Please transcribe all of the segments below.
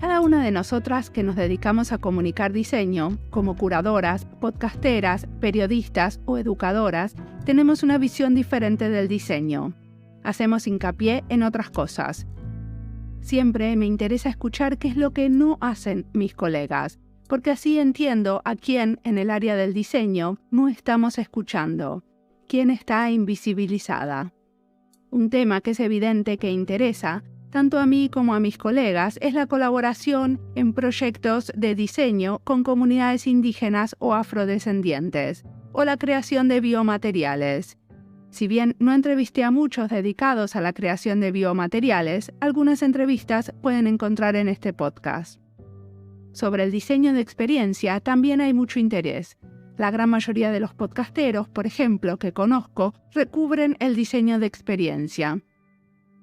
Cada una de nosotras que nos dedicamos a comunicar diseño, como curadoras, podcasteras, periodistas o educadoras, tenemos una visión diferente del diseño. Hacemos hincapié en otras cosas. Siempre me interesa escuchar qué es lo que no hacen mis colegas, porque así entiendo a quién en el área del diseño no estamos escuchando, quién está invisibilizada. Un tema que es evidente que interesa tanto a mí como a mis colegas es la colaboración en proyectos de diseño con comunidades indígenas o afrodescendientes, o la creación de biomateriales. Si bien no entrevisté a muchos dedicados a la creación de biomateriales, algunas entrevistas pueden encontrar en este podcast. Sobre el diseño de experiencia también hay mucho interés. La gran mayoría de los podcasteros, por ejemplo, que conozco, recubren el diseño de experiencia.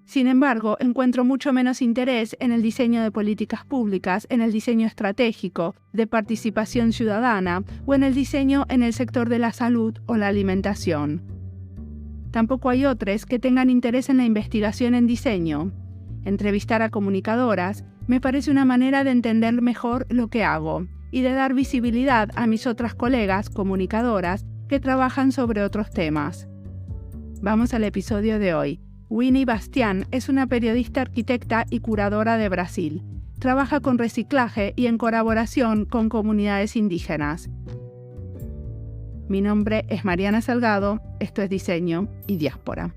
Sin embargo, encuentro mucho menos interés en el diseño de políticas públicas, en el diseño estratégico, de participación ciudadana o en el diseño en el sector de la salud o la alimentación. Tampoco hay otros que tengan interés en la investigación en diseño. Entrevistar a comunicadoras me parece una manera de entender mejor lo que hago y de dar visibilidad a mis otras colegas comunicadoras que trabajan sobre otros temas. Vamos al episodio de hoy. Winnie Bastián es una periodista, arquitecta y curadora de Brasil. Trabaja con reciclaje y en colaboración con comunidades indígenas. Mi nombre es Mariana Salgado, esto es Diseño y Diáspora.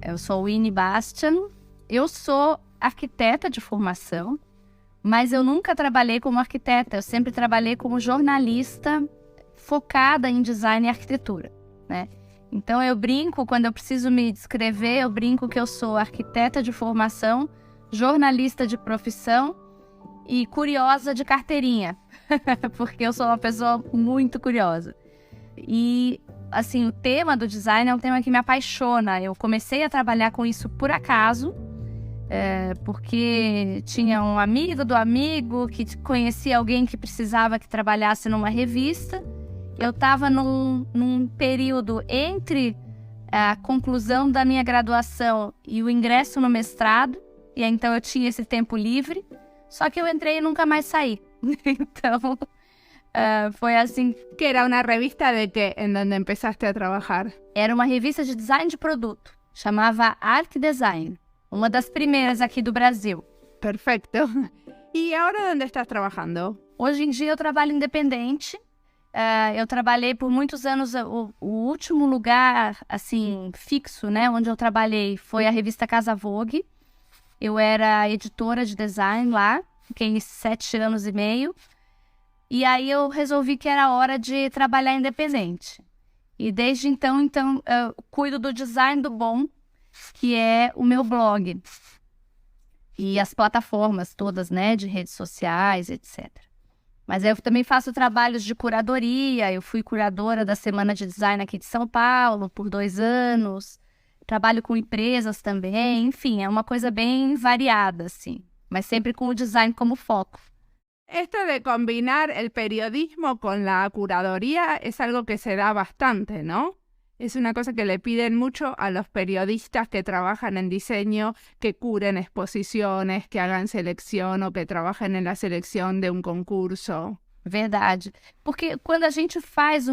Eu sou Winnie Bastian, eu sou arquiteta de formação, mas eu nunca trabalhei como arquiteta, eu sempre trabalhei como jornalista focada em design e arquitetura, né? Então eu brinco, quando eu preciso me descrever, eu brinco que eu sou arquiteta de formação, jornalista de profissão e curiosa de carteirinha, porque eu sou uma pessoa muito curiosa. E assim, o tema do design é um tema que me apaixona. Eu comecei a trabalhar com isso por acaso, porque tinha um amigo do amigo que conhecia alguém que precisava que trabalhasse numa revista. Eu estava num período entre a conclusão da minha graduação e o ingresso no mestrado, e então eu tinha esse tempo livre, só que eu entrei e nunca mais saí. Então... foi assim. Que era uma revista de quê? Em donde empezaste a trabalhar? Era uma revista de design de produto. Chamava Art Design. Uma das primeiras aqui do Brasil. Perfeito. E agora onde estás trabalhando? Hoje em dia eu trabalho independente. Eu trabalhei por muitos anos. O último lugar assim fixo, né, onde eu trabalhei foi a revista Casa Vogue. Eu era editora de design lá. Fiquei 7 anos e meio. E aí eu resolvi que era hora de trabalhar independente. E desde então eu cuido do design do bom, que é o meu blog. E as plataformas todas, né, de redes sociais, etc. Mas eu também faço trabalhos de curadoria. Eu fui curadora da Semana de Design aqui de São Paulo por 2 anos. Trabalho com empresas também. Enfim, é uma coisa bem variada, assim. Mas sempre com o design como foco. Esto de combinar el periodismo con la curaduría es algo que se da bastante, ¿no? Es una cosa que le piden mucho a los periodistas que trabajan en diseño, que curen exposiciones, que hagan selección o que trabajen en la selección de un concurso. Verdade. Porque quando a gente faz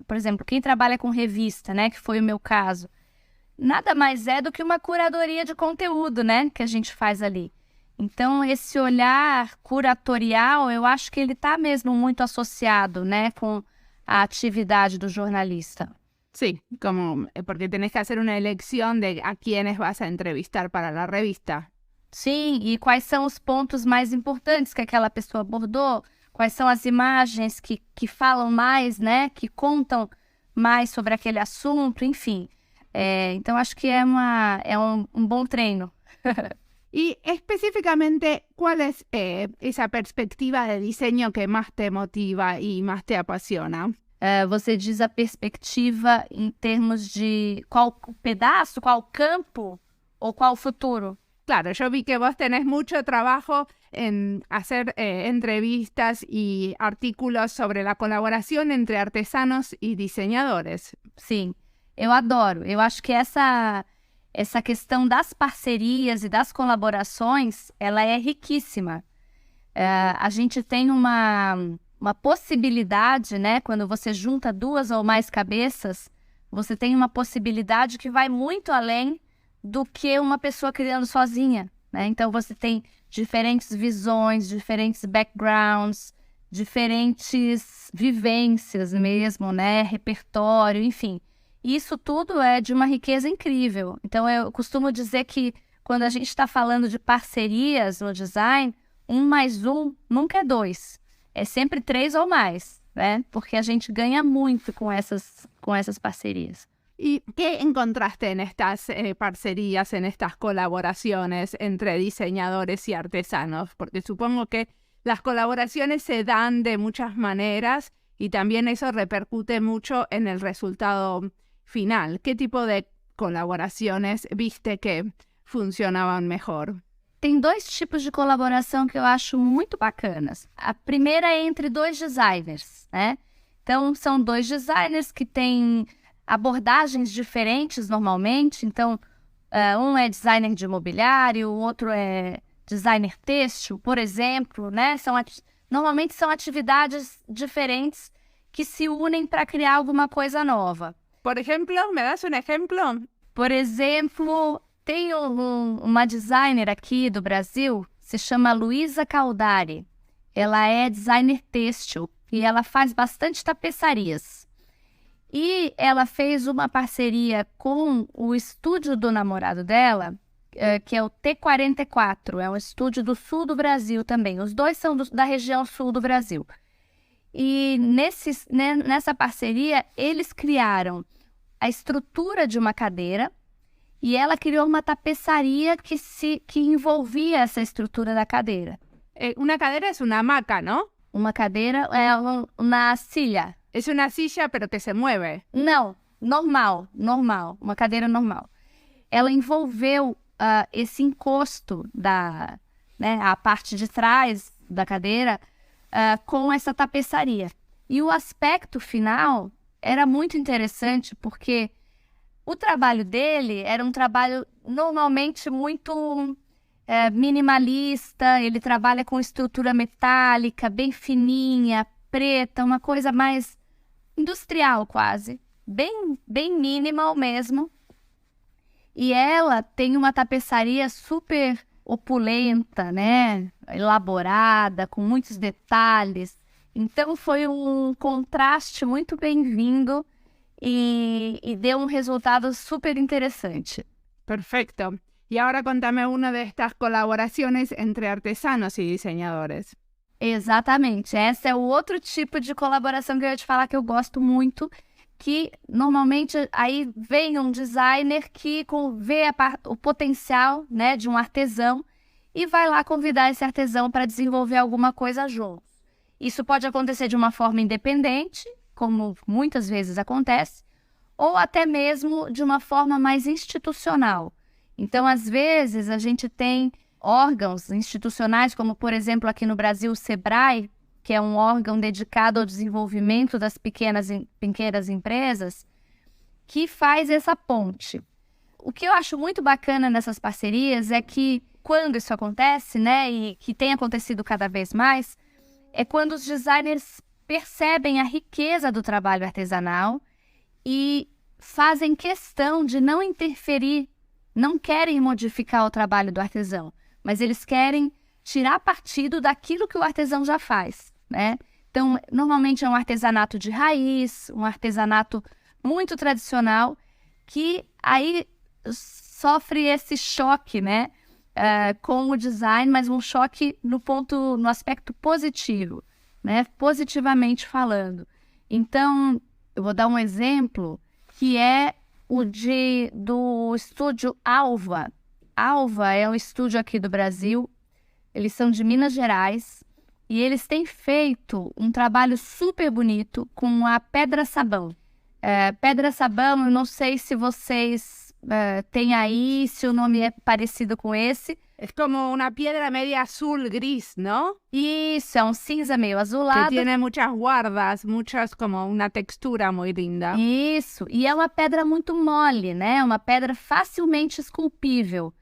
por exemplo, quem trabalha com revista, né, que foi o meu caso, nada mais é do que uma curadoria de conteúdo, né, que a gente faz ali. Então, esse olhar curatorial, eu acho que ele está mesmo muito associado, né, com a atividade do jornalista. Sí, porque tenés que hacer una elección de a quiénes vas a entrevistar para la revista. Sim, e quais são os pontos mais importantes que aquela pessoa abordou, quais são as imagens que falam mais, né, que contam mais sobre aquele assunto, enfim. Então, acho que é um bom treino. Y específicamente, ¿cuál es esa perspectiva de diseño que más te motiva y más te apasiona? Você diz a perspectiva em termos de qual pedaço, qual campo ou qual futuro? Claro, yo vi que vos tenés mucho trabajo en hacer entrevistas y artículos sobre la colaboración entre artesanos y diseñadores. Sim, eu adoro. Eu acho que essa questão das parcerias e das colaborações, ela é riquíssima. A gente tem uma possibilidade, né? Quando você junta duas ou mais cabeças, você tem uma possibilidade que vai muito além do que uma pessoa criando sozinha, né? Então você tem diferentes visões, diferentes backgrounds, diferentes vivências mesmo, né? Repertório, enfim. Isso tudo é de uma riqueza incrível. Então eu costumo dizer que quando a gente está falando de parcerias no design, 1 mais 1 nunca é 2. É sempre 3 ou mais, né? Porque a gente ganha muito com essas parcerias. ¿Y qué encontraste en estas parcerías, en estas colaboraciones entre diseñadores y artesanos? Porque supongo que las colaboraciones se dan de muchas maneras y también eso repercute mucho en el resultado final. ¿Qué tipo de colaboraciones viste que funcionaban mejor? Tem 2 tipos de colaboração que eu acho muito bacanas. A primeira é entre 2 designers, né? Então, são 2 designers que têm abordagens diferentes normalmente. Então, um é designer de mobiliário, o outro é designer têxtil, por exemplo, né? Normalmente são atividades diferentes que se unem para criar alguma coisa nova. Por ejemplo, ¿me das un ejemplo? Por exemplo, tem uma designer aqui do Brasil, se chama Luísa Caldari. Ela é designer têxtil e ela faz bastante tapeçarias. E ela fez uma parceria com o estúdio do namorado dela, que é o T44, é um estúdio do sul do Brasil também. Os dois são da região sul do Brasil. E nessa parceria, eles criaram a estrutura de uma cadeira e ela criou uma tapeçaria que envolvia essa estrutura da cadeira. Una cadera es una hamaca, ¿no? Uma cadeira é uma silla. Es una silla, pero que se mueve. Não, normal, uma cadeira normal. Ela envolveu esse encosto a parte de trás da cadeira com essa tapeçaria. E o aspecto final era muito interessante porque o trabalho dele era um trabalho normalmente muito minimalista. Ele trabalha com estrutura metálica, bem fininha, preta, uma coisa mais industrial quase, bem minimal mesmo. E ela tem uma tapeçaria super opulenta, né? Elaborada, com muitos detalhes. Então foi um contraste muito bem-vindo e deu um resultado super interessante. Perfecto. Y ahora contame una de estas colaboraciones entre artesanos y diseñadores. Exatamente. Esse é o outro tipo de colaboração que eu ia te falar que eu gosto muito, que normalmente aí vem um designer que vê o potencial, né, de um artesão e vai lá convidar esse artesão para desenvolver alguma coisa junto. Isso pode acontecer de uma forma independente, como muitas vezes acontece, ou até mesmo de uma forma mais institucional. Então, às vezes, a gente tem órgãos institucionais, como, por exemplo, aqui no Brasil, o SEBRAE, que é um órgão dedicado ao desenvolvimento das pequenas empresas, que faz essa ponte. O que eu acho muito bacana nessas parcerias é que, quando isso acontece, né, e que tem acontecido cada vez mais, é quando os designers percebem a riqueza do trabalho artesanal e fazem questão de não interferir, não querem modificar o trabalho do artesão, mas eles querem tirar partido daquilo que o artesão já faz, né? Então, normalmente é um artesanato de raiz, um artesanato muito tradicional, que aí sofre esse choque, né? Com o design, mas um choque no aspecto positivo, né? Positivamente falando. Então, eu vou dar um exemplo que é o do estúdio Alva. Alva é um estúdio aqui do Brasil, eles são de Minas Gerais e eles têm feito um trabalho super bonito com a pedra-sabão. Pedra-sabão, eu não sei se vocês têm aí, se o nome é parecido com esse. Es como una piedra media azul-gris, ¿no? Isso, é um cinza meio azulado. Que tiene muchas guardas, como una textura muy linda. Isso, e é uma pedra muito mole, né? Uma pedra facilmente esculpível.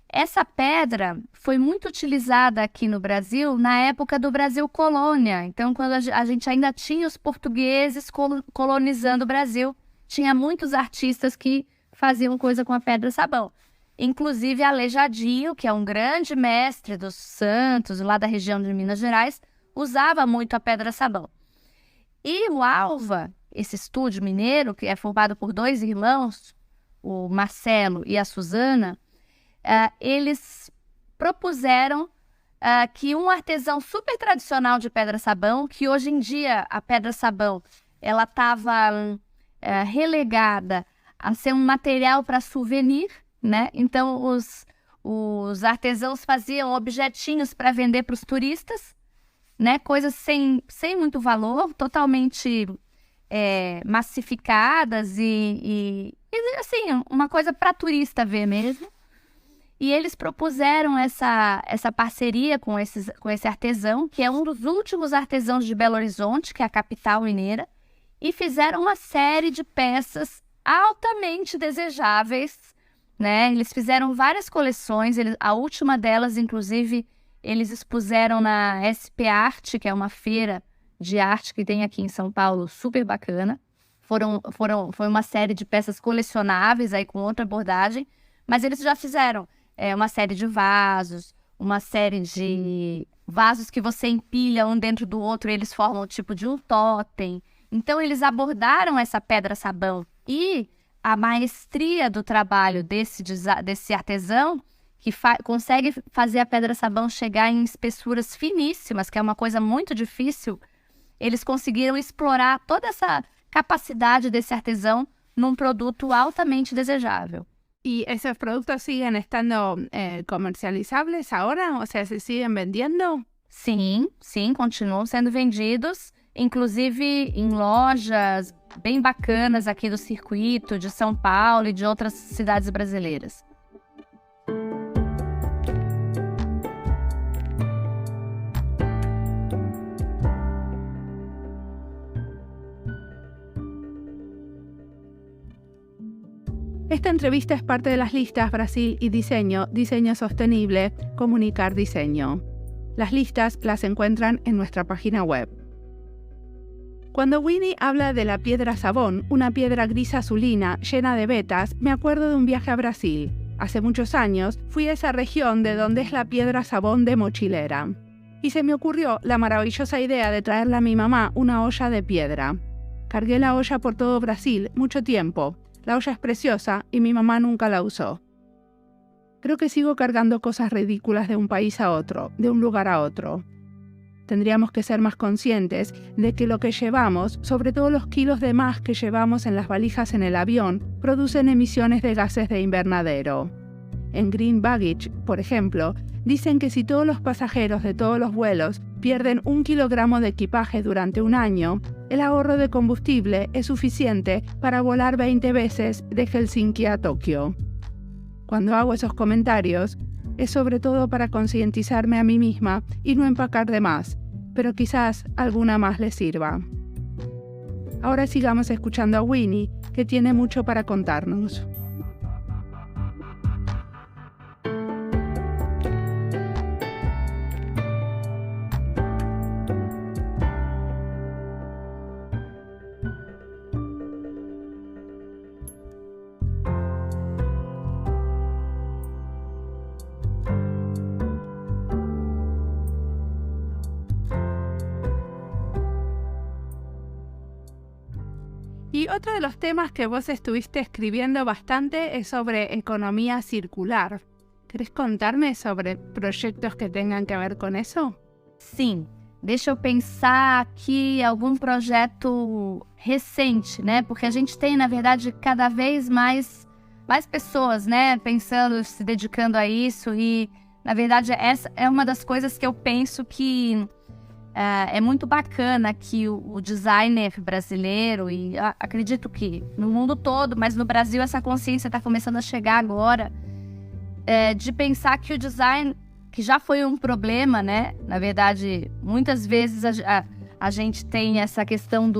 Essa pedra foi muito utilizada aqui no Brasil na época do Brasil colônia. Então, quando a gente ainda tinha os portugueses colonizando o Brasil, tinha muitos artistas que faziam coisa com a pedra-sabão. Inclusive Aleijadinho, que é um grande mestre dos santos, lá da região de Minas Gerais, usava muito a pedra-sabão. E o Alva, esse estúdio mineiro, que é formado por 2 irmãos, o Marcelo e a Suzana, eles propuseram que um artesão super tradicional de pedra-sabão, que hoje em dia a pedra-sabão ela estava relegada a ser um material para souvenir, né? Então os artesãos faziam objetinhos para vender para os turistas, né? Coisas sem muito valor, totalmente massificadas e assim, uma coisa para turista ver mesmo. E eles propuseram essa parceria com esse artesão, que é um dos últimos artesãos de Belo Horizonte, que é a capital mineira, e fizeram uma série de peças altamente desejáveis, né? Eles fizeram várias coleções, a última delas, inclusive, eles expuseram na SP Arte, que é uma feira de arte que tem aqui em São Paulo, super bacana. Foi uma série de peças colecionáveis, aí com outra abordagem, mas eles já fizeram uma série de vasos, uma série de vasos que você empilha um dentro do outro e eles formam o tipo de um totem. Então, eles abordaram essa pedra-sabão e a maestria do trabalho desse artesão, que consegue fazer a pedra-sabão chegar em espessuras finíssimas, que é uma coisa muito difícil, eles conseguiram explorar toda essa capacidade desse artesão num produto altamente desejável. ¿Y esos productos siguen estando comercializables ahora? O sea, ¿se siguen vendiendo? Sim, continuam sendo vendidos, inclusive em lojas bem bacanas aqui do circuito de São Paulo e de outras cidades brasileiras. Esta entrevista es parte de las listas Brasil y Diseño, Diseño Sostenible, Comunicar Diseño. Las listas las encuentran en nuestra página web. Cuando Winnie habla de la piedra sabón, una piedra gris azulina llena de vetas, me acuerdo de un viaje a Brasil. Hace muchos años fui a esa región de donde es la piedra sabón de mochilera. Y se me ocurrió la maravillosa idea de traerle a mi mamá una olla de piedra. Cargué la olla por todo Brasil mucho tiempo. La olla es preciosa y mi mamá nunca la usó. Creo que sigo cargando cosas ridículas de un país a otro, de un lugar a otro. Tendríamos que ser más conscientes de que lo que llevamos, sobre todo los kilos de más que llevamos en las valijas en el avión, producen emisiones de gases de invernadero. En Green Baggage, por ejemplo, dicen que si todos los pasajeros de todos los vuelos pierden 1 kilogramo de equipaje durante un año, el ahorro de combustible es suficiente para volar 20 veces de Helsinki a Tokio. Cuando hago esos comentarios, es sobre todo para concientizarme a mí misma y no empacar de más, pero quizás alguna más les sirva. Ahora sigamos escuchando a Winnie, que tiene mucho para contarnos. Y otro de los temas que vos estuviste escribiendo bastante es sobre economía circular. ¿Querés contarme sobre proyectos que tengan que ver con eso? Sim, deixa eu pensar aqui algum projeto recente, né? Porque a gente tem, na verdade, cada vez mais mais pessoas, né, pensando, se dedicando a isso. E, na verdade, essa é uma das coisas que eu penso que é muito bacana que o designer brasileiro, e acredito que no mundo todo, mas no Brasil essa consciência está começando a chegar agora, de pensar que o design, que já foi um problema, né? Na verdade, muitas vezes a gente tem essa questão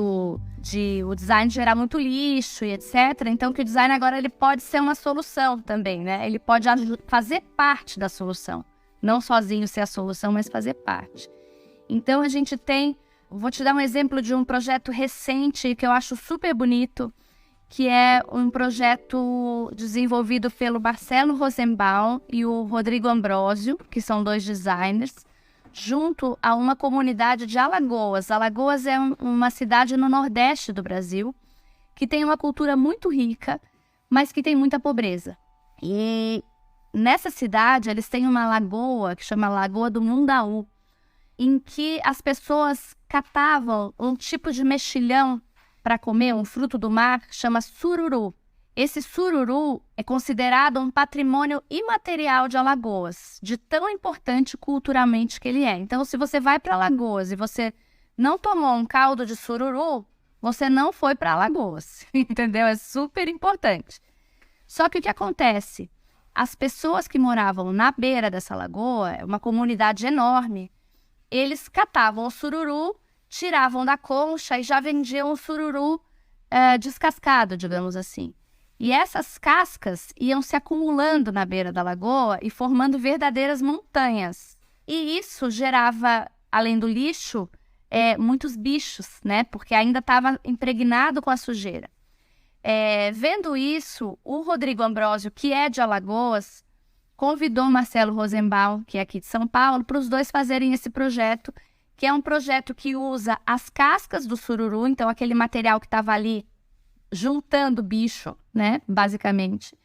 de o design gerar muito lixo e etc. Então, que o design agora ele pode ser uma solução também, né? Ele pode fazer parte da solução. Não sozinho ser a solução, mas fazer parte. Então, a gente tem... Vou te dar um exemplo de um projeto recente que eu acho super bonito, que é um projeto desenvolvido pelo Marcelo Rosenbaum e o Rodrigo Ambrosio, que são 2 designers, junto a uma comunidade de Alagoas. Alagoas é uma cidade no nordeste do Brasil, que tem uma cultura muito rica, mas que tem muita pobreza. E nessa cidade, eles têm uma lagoa que chama Lagoa do Mundaú, em que as pessoas catavam um tipo de mexilhão para comer, um fruto do mar, chama sururu. Esse sururu é considerado um patrimônio imaterial de Alagoas, de tão importante culturalmente que ele é. Então, se você vai para Alagoas e você não tomou um caldo de sururu, você não foi para Alagoas, entendeu? É super importante. Só que o que acontece? As pessoas que moravam na beira dessa lagoa, é uma comunidade enorme, eles catavam o sururu, tiravam da concha e já vendiam o sururu descascado, digamos assim. E essas cascas iam se acumulando na beira da lagoa e formando verdadeiras montanhas. E isso gerava, além do lixo, muitos bichos, né? Porque ainda estava impregnado com a sujeira. Vendo isso, o Rodrigo Ambrosio, que é de Alagoas, convidou o Marcelo Rosenbaum, que é aqui de São Paulo, para os dois fazerem esse projeto, que é um projeto que usa as cascas do sururu, então aquele material que estava ali juntando bicho, né, basicamente.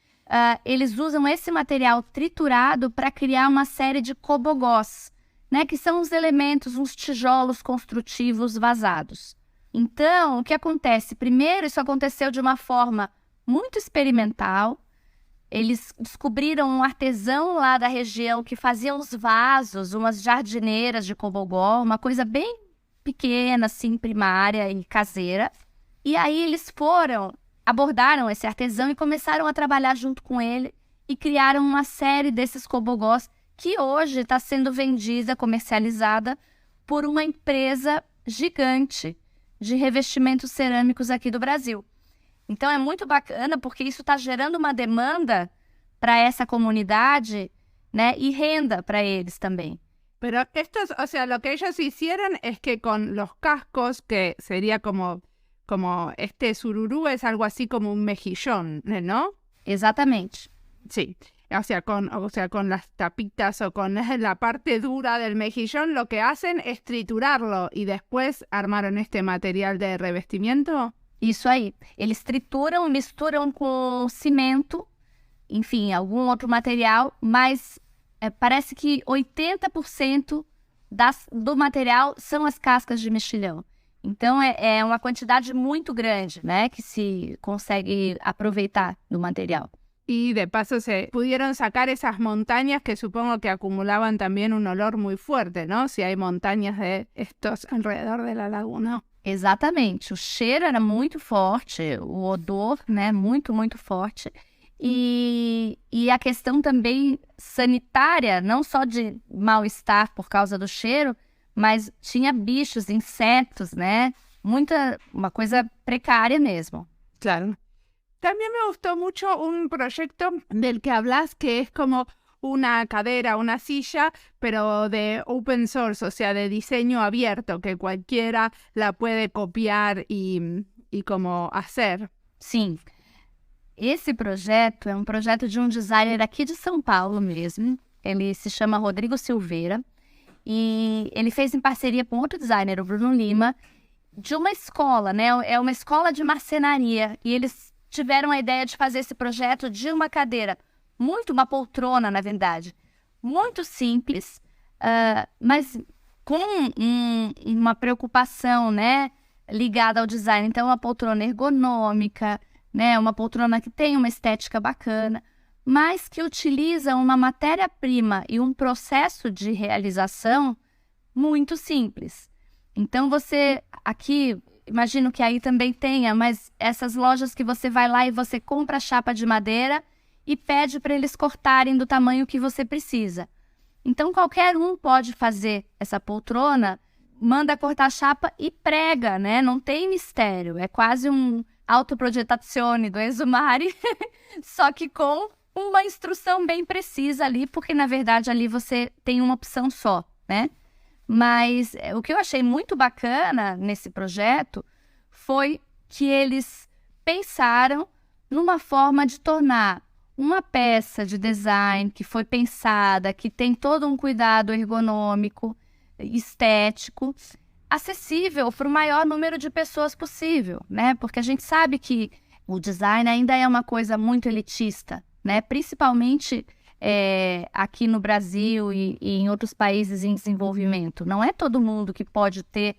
Eles usam esse material triturado para criar uma série de cobogós, né, que são os elementos, uns tijolos construtivos vazados. Então, o que acontece? Primeiro, isso aconteceu de uma forma muito experimental. Eles descobriram um artesão lá da região que fazia uns vasos, umas jardineiras de cobogó, uma coisa bem pequena, assim, primária e caseira. E aí eles abordaram esse artesão e começaram a trabalhar junto com ele e criaram uma série desses cobogós que hoje está sendo vendida, comercializada por uma empresa gigante de revestimentos cerâmicos aqui do Brasil. Então é muito bacana porque isso está gerando uma demanda para essa comunidade, né, y renda para eles también. Pero estos, o sea, lo que ellos hicieron es que con los cascos, que sería como este sururú es algo así como un mejillón, ¿no? Exactamente. Sí, o sea, con las tapitas o con la parte dura del mejillón, lo que hacen es triturarlo y después armaron este material de revestimiento. Isso aí. Eles trituram, misturam com cimento, enfim, algum outro material, mas parece que 80% do material são as cascas de mexilhão. Então, é uma quantidade muito grande, né, que se consegue aproveitar do material. Y de paso se pudieron sacar esas montañas que supongo que acumulaban también un olor muy fuerte, ¿no? Si hay montañas de estos alrededor de la laguna. Exatamente. O cheiro era muito forte, o odor, né, muito, muito forte. E a questão também sanitária, não só de mal-estar por causa do cheiro, mas tinha bichos, insetos, né? Uma coisa precária mesmo. Claro. También me gustó mucho un proyecto del que hablas que es como una cadera, una silla, pero de open source, o sea, de diseño abierto, que cualquiera la puede copiar y como hacer. Sim. Esse projeto é um projeto de um designer aqui de São Paulo mesmo. Ele se chama Rodrigo Silveira e ele fez em parceria com outro designer, o Bruno Lima, de uma escola, né? É uma escola de marcenaria e eles tiveram a ideia de fazer esse projeto de uma cadeira, uma poltrona, na verdade, muito simples, mas com uma preocupação, né, ligada ao design. Então, uma poltrona ergonômica, né? Uma poltrona que tem uma estética bacana, mas que utiliza uma matéria-prima e um processo de realização muito simples. Então você, aqui, imagino que aí também tenha, mas essas lojas que você vai lá e você compra a chapa de madeira e pede para eles cortarem do tamanho que você precisa. Então qualquer um pode fazer essa poltrona, manda cortar a chapa e prega, né? Não tem mistério, é quase um autoprogettazione do Enzo Mari, só que com uma instrução bem precisa ali, porque na verdade ali você tem uma opção só, né? Mas o que eu achei muito bacana nesse projeto foi que eles pensaram numa forma de tornar uma peça de design que foi pensada, que tem todo um cuidado ergonômico, estético, acessível para o maior número de pessoas possível, né? Porque a gente sabe que o design ainda é uma coisa muito elitista, né? Principalmente aqui no Brasil e em outros países em desenvolvimento. Não é todo mundo que pode ter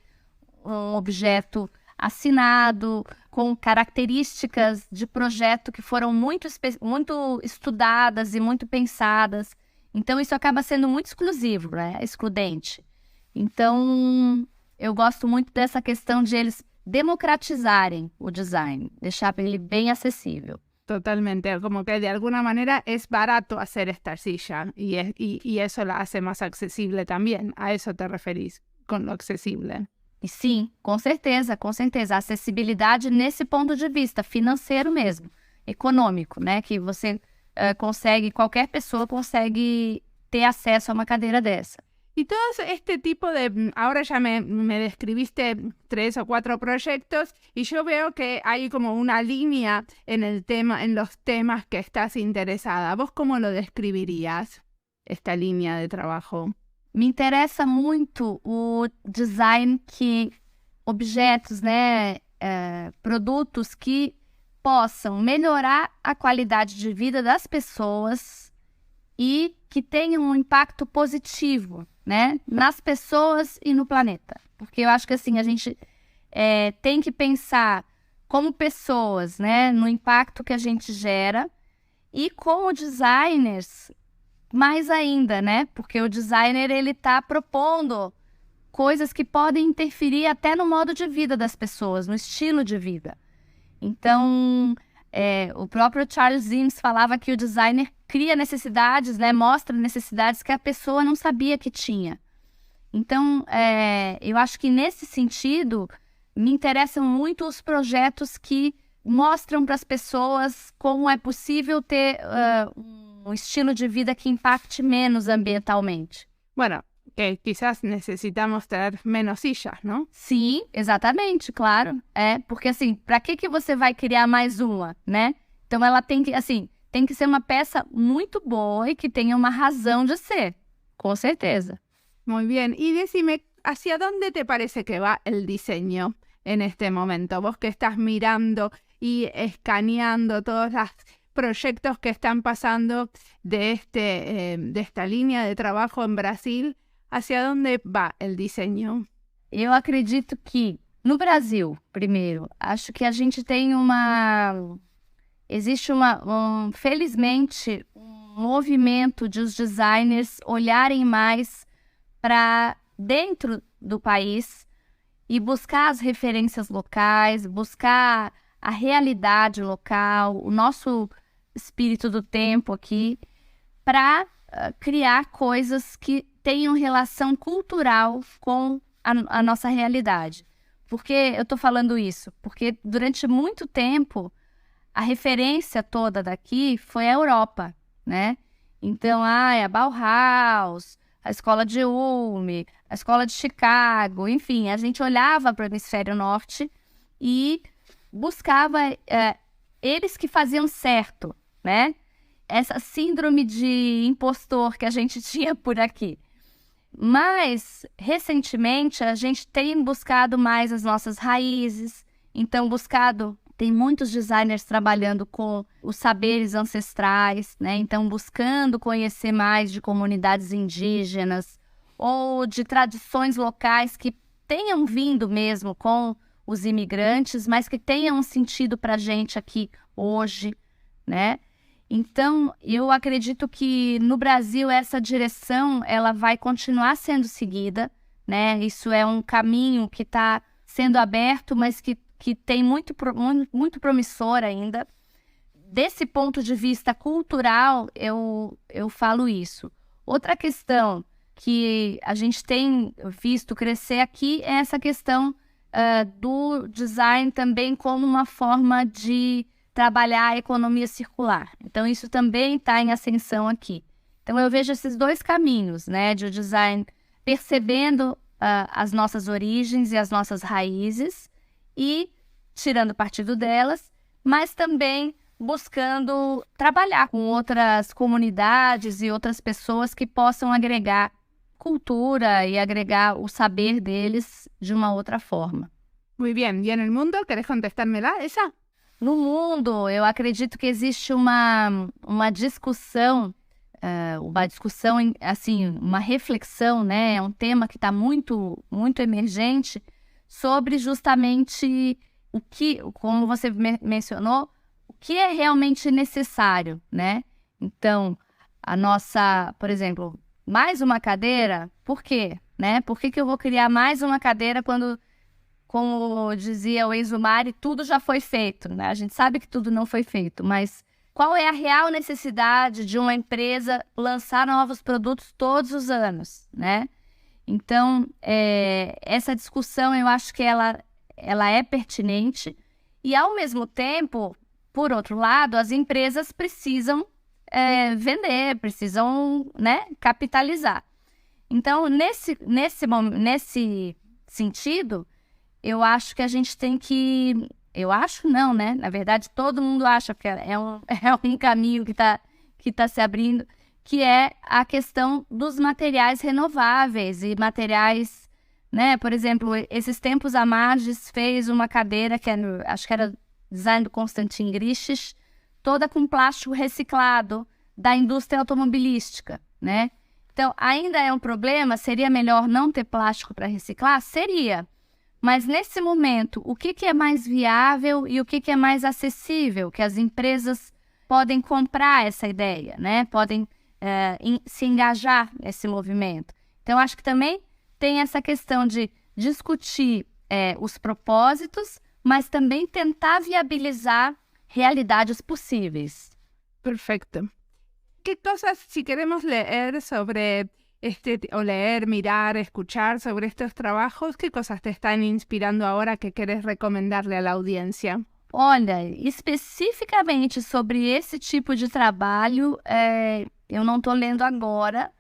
um objeto assinado, com características de projeto que foram muito estudadas e muito pensadas. Então, isso acaba sendo muito exclusivo, né? Excludente. Então, eu gosto muito dessa questão de eles democratizarem o design, deixar ele bem acessível. Totalmente, como que de alguna manera es barato hacer esta silla y eso la hace más accesible también. A eso te referís con lo accesible. E sim, com certeza, a acessibilidade nesse ponto de vista financeiro mesmo, econômico, né? Que você qualquer pessoa consegue ter acesso a uma cadeira dessa. Y todo este tipo de, ahora ya me describiste 3 o 4 proyectos y yo veo que hay como una línea en los temas que estás interesada. ¿Vos cómo lo describirías, esta línea de trabajo? Me interessa muito o design objetos, né, produtos que possam melhorar a qualidade de vida das pessoas e que tenham um impacto positivo, né, nas pessoas e no planeta. Porque eu acho que assim, a gente tem que pensar como pessoas, né, no impacto que a gente gera e como designers mais ainda, né, porque o designer ele está propondo coisas que podem interferir até no modo de vida das pessoas, no estilo de vida. Então, o próprio Charles Eames falava que o designer cria necessidades, né, mostra necessidades que a pessoa não sabia que tinha. Então, eu acho que nesse sentido, me interessam muito os projetos que mostram para as pessoas como é possível ter um estilo de vida que impacte menos ambientalmente. Bueno, que quizás necesitamos ter menos sillas, não? Sim, exatamente, claro. Porque assim, para que você vai criar mais uma, né? Então ela tem que ser uma peça muito boa e que tenha uma razão de ser, com certeza. Muy bien. Y decime, ¿hacia dónde te parece que va el diseño en este momento? Vos que estás mirando y escaneando todos los proyectos que están pasando de esta línea de trabajo en Brasil, ¿hacia dónde va el diseño? Eu acredito que, no Brasil, primeiro, acho que a gente tem existe felizmente, um movimento de os designers olharem mais para dentro do país e buscar as referências locais, buscar a realidade local, o nosso espírito do tempo aqui, para criar coisas que tenham relação cultural com a nossa realidade. Por que eu estou falando isso? Porque durante muito tempo a referência toda daqui foi a Europa, né? Então, a Bauhaus, a Escola de Ulm, a Escola de Chicago, enfim, a gente olhava para o hemisfério norte e buscava eles que faziam certo, né? Essa síndrome de impostor que a gente tinha por aqui. Mas, recentemente, a gente tem buscado mais as nossas raízes, então tem muitos designers trabalhando com os saberes ancestrais, né? Então buscando conhecer mais de comunidades indígenas ou de tradições locais que tenham vindo mesmo com os imigrantes, mas que tenha um sentido para a gente aqui hoje, né? Então, eu acredito que no Brasil essa direção ela vai continuar sendo seguida, né? Isso é um caminho que está sendo aberto, mas que tem muito promissor ainda. Desse ponto de vista cultural, eu falo isso. Outra questão que a gente tem visto crescer aqui é essa questão do design também como uma forma de trabalhar a economia circular. Então, isso também está em ascensão aqui. Então, eu vejo esses dois caminhos, né, de o design percebendo as nossas origens e as nossas raízes e tirando partido delas, mas também buscando trabalhar com outras comunidades e outras pessoas que possam agregar cultura e agregar o saber deles de uma outra forma. Muy bien. ¿Y en el mundo? ¿Querés contestármela esa? No mundo, eu acredito que existe uma discussão, assim, uma reflexão, né? É um tema que está muito, muito emergente sobre justamente o que, como você mencionou, o que é realmente necessário, né? Então, por exemplo, mais uma cadeira, por quê? Né? Por que eu vou criar mais uma cadeira quando, como dizia o Enzo Mari, tudo já foi feito, né? A gente sabe que tudo não foi feito, mas qual é a real necessidade de uma empresa lançar novos produtos todos os anos, né? Então, essa discussão, eu acho que ela é pertinente e, ao mesmo tempo, por outro lado, as empresas precisam vender, precisam, né, capitalizar. Então, nesse sentido, eu acho que a gente tem que... Eu acho não, né? Na verdade, todo mundo acha, porque é um caminho que tá se abrindo, que é a questão dos materiais renováveis e materiais, né? Por exemplo, esses tempos a Magis fez uma cadeira que acho que era design do Constantin Griches, toda com plástico reciclado da indústria automobilística, né? Então, ainda é um problema? Seria melhor não ter plástico para reciclar? Seria. Mas, nesse momento, o que é mais viável e o que é mais acessível? Que as empresas podem comprar essa ideia, né? Podem se engajar nesse movimento. Então, acho que também tem essa questão de discutir os propósitos, mas também tentar viabilizar realidades possíveis. Perfecto. ¿Qué cosas, si queremos leer sobre o leer, mirar, escuchar sobre estos trabajos, qué cosas te están inspirando ahora que querés recomendarle a la audiencia? Olha, especificamente sobre esse tipo de trabalho, eu não estou lendo agora,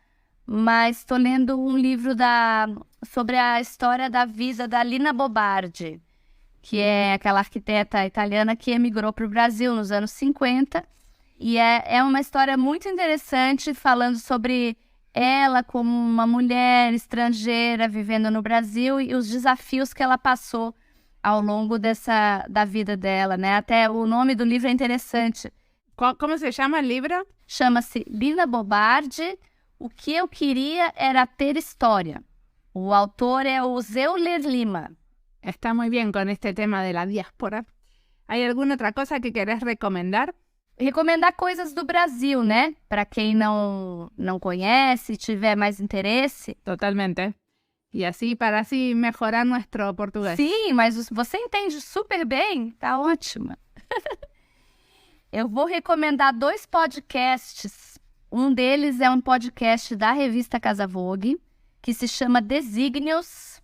mas estou lendo um livro sobre a história da vida da Lina Bobardi, que é aquela arquiteta italiana que emigrou para o Brasil nos anos 50. E é uma história muito interessante, falando sobre ela como uma mulher estrangeira vivendo no Brasil e os desafios que ela passou ao longo da vida dela, né? Até o nome do livro é interessante. Como se chama o livro? Chama-se Lina Bobardi, O que eu queria era ter história. O autor é o Euler Lima. Está muy bien con este tema de la diáspora. ¿Hay alguna otra cosa que querés recomendar? Recomendar coisas do Brasil, né? Para quem não conhece, tiver mais interesse. Totalmente. E assim, para assim melhorar nosso português. Sim, mas você entende super bem, tá ótima. Eu vou recomendar 2 podcasts. Um deles é um podcast da revista Casa Vogue, que se chama Desígnios,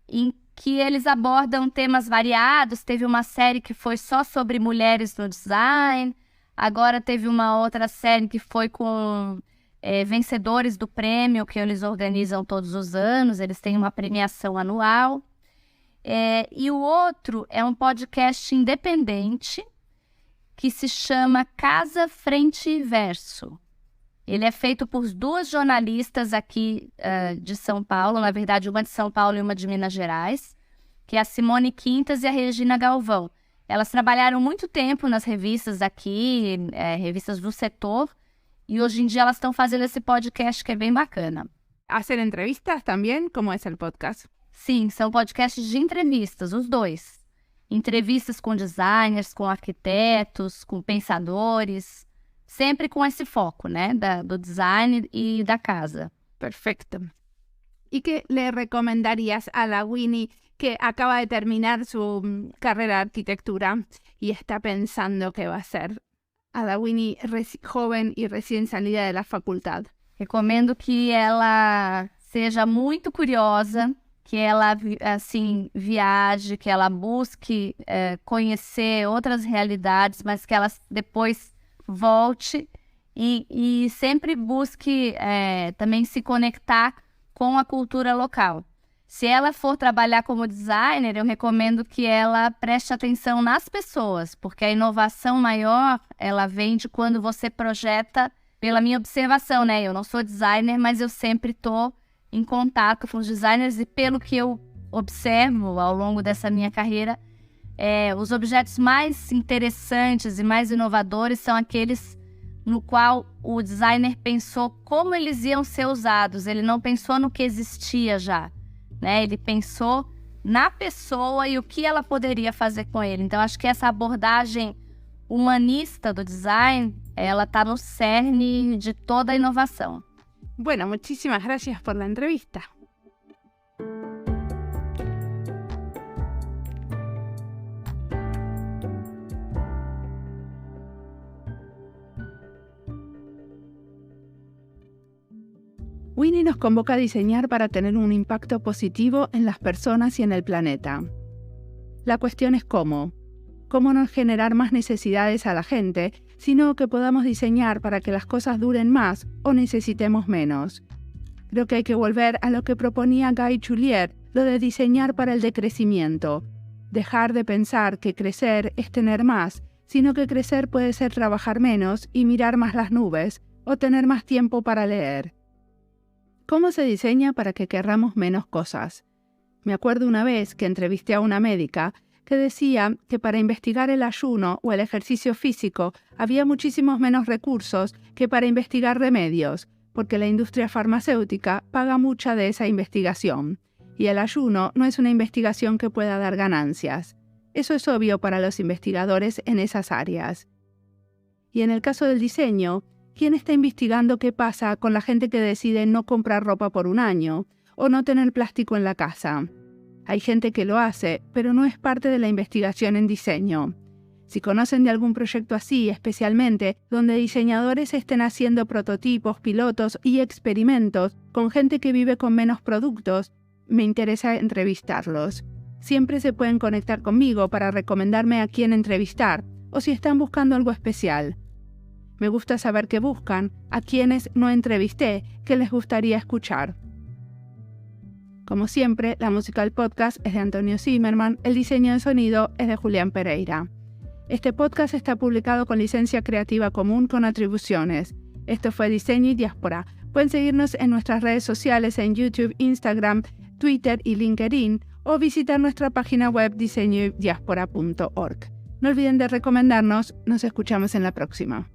em que eles abordam temas variados. Teve uma série que foi só sobre mulheres no design. Agora teve uma outra série que foi com vencedores do prêmio que eles organizam todos os anos. Eles têm uma premiação anual. E o outro é um podcast independente que se chama Casa, Frente e Verso. Ele é feito por 2 jornalistas aqui de São Paulo, na verdade uma de São Paulo e uma de Minas Gerais, que é a Simone Quintas e a Regina Galvão. Elas trabalharam muito tempo nas revistas aqui, revistas do setor, e hoje em dia elas estão fazendo esse podcast que é bem bacana. ¿Hacen entrevistas também? Como é o podcast? Sim, são podcasts de entrevistas, os 2. entrevistas com designers, com arquitetos, com pensadores, sempre com esse foco, né, do design e da casa. Perfecto. ¿Y qué le recomendarías a la Winnie que acaba de terminar su carrera de arquitectura y está pensando qué va a hacer? A la Winnie joven y recién salida de la faculdad. Recomendo que ela seja muito curiosa, que ela, assim, viaje, que ela busque conhecer outras realidades, mas que ela depois volte e sempre busque também se conectar com a cultura local. Se ela for trabalhar como designer, eu recomendo que ela preste atenção nas pessoas, porque a inovação maior, ela vem de quando você projeta, pela minha observação, né? Eu não sou designer, mas eu sempre estou em contato com os designers e pelo que eu observo ao longo dessa minha carreira, os objetos mais interessantes e mais inovadores são aqueles no qual o designer pensou como eles iam ser usados. Ele não pensou no que existia já, né? Ele pensou na pessoa e o que ela poderia fazer com ele. Então, acho que essa abordagem humanista do design, ela está no cerne de toda a inovação. Bueno, muchísimas gracias por la entrevista. Winnie nos convoca a diseñar para tener un impacto positivo en las personas y en el planeta. La cuestión es cómo no generar más necesidades a la gente, sino que podamos diseñar para que las cosas duren más o necesitemos menos. Creo que hay que volver a lo que proponía Guy Choulier, lo de diseñar para el decrecimiento. Dejar de pensar que crecer es tener más, sino que crecer puede ser trabajar menos y mirar más las nubes, o tener más tiempo para leer. ¿Cómo se diseña para que querramos menos cosas? Me acuerdo una vez que entrevisté a una médica que decía que para investigar el ayuno o el ejercicio físico había muchísimos menos recursos que para investigar remedios, porque la industria farmacéutica paga mucha de esa investigación, y el ayuno no es una investigación que pueda dar ganancias. Eso es obvio para los investigadores en esas áreas. Y en el caso del diseño, ¿quién está investigando qué pasa con la gente que decide no comprar ropa por un año o no tener plástico en la casa? Hay gente que lo hace, pero no es parte de la investigación en diseño. Si conocen de algún proyecto así, especialmente donde diseñadores estén haciendo prototipos, pilotos y experimentos con gente que vive con menos productos, me interesa entrevistarlos. Siempre se pueden conectar conmigo para recomendarme a quién entrevistar, o si están buscando algo especial. Me gusta saber qué buscan, a quienes no entrevisté, que les gustaría escuchar. Como siempre, la música del podcast es de Antonio Zimmerman, el diseño de sonido es de Julián Pereira. Este podcast está publicado con licencia creativa común con atribuciones. Esto fue Diseño y Diáspora. Pueden seguirnos en nuestras redes sociales en YouTube, Instagram, Twitter y LinkedIn o visitar nuestra página web diseñoydiaspora.org. No olviden de recomendarnos. Nos escuchamos en la próxima.